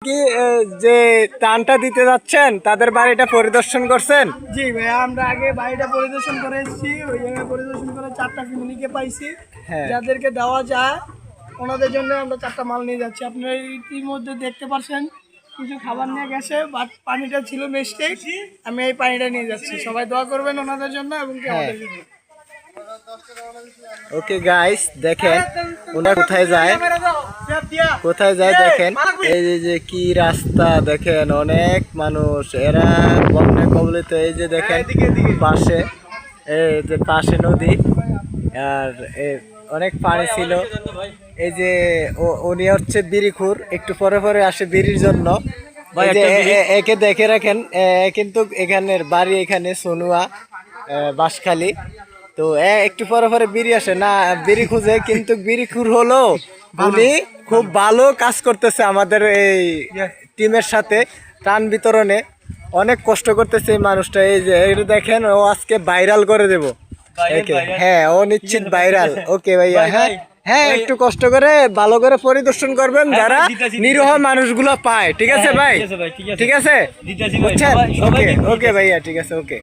কি যে ত্রাণটা দিতে যাচ্ছেন তাদের বাড়িটা পরিদর্শন করছেন? জি ভাইয়া, আমরা আগে বাড়িটা পরিদর্শন করে এসেছি। ওই জায়গায় পরিদর্শন করে 4টা ফ্যামিলিকে পাইছি, হ্যাঁ। যাদেরকে দেওয়া যায় ওনাদের জন্য আমরা 4টা মাল নিয়ে যাচ্ছি। আপনারা ইতিমধ্যে দেখতে পাচ্ছেন কিছু খাবার নিয়ে গেছে, বাট পানিটা ছিল মিস্টেক। আমি এই পানিটা নিয়ে যাচ্ছি, সবাই দোয়া করবেন ওনাদের জন্য এবং কি আমাদের জন্য। ওকে গাইস, দেখেন ওরা কোথায় যায় দেখেন। এই যে কি রাস্তা দেখেন, অনেক মানুষ, এরা বন্যা কবলিত। এই যে দেখেন পাশে, এই যে পাশে নদী, আর অনেক পানি ছিল। এই যে উনি হচ্ছে বিড়িখুর, একটু পরে পরে আসে বিড়ির জন্য। এই যে একে দেখে রাখেন, কিন্তু এখানের বাড়ি এখানে সোনুয়া, বাঁশখালী। তো একটু পরে পরে বিড়ি আসে না, বিড়ি খুঁজে, কিন্তু বিড়িখুর হলো উনি খুব ভালো কাজ করতেছে আমাদের এই টিমের সাথে ত্রাণ বিতরণে। অনেক কষ্ট করতেছে এই মানুষটা। এই যে এটা দেখেন, ও আজকে ভাইরাল করে দেব। হ্যাঁ, ও নিশ্চিত ভাইরাল। ওকে ভাইয়া, হ্যাঁ হ্যাঁ, একটু কষ্ট করে ভালো করে পরিদর্শন করবেন যারা নিরীহ মানুষগুলো পায়। ঠিক আছে ভাই, ঠিক আছে, বুঝছেন? ওকে ওকে ভাইয়া, ঠিক আছে, ওকে।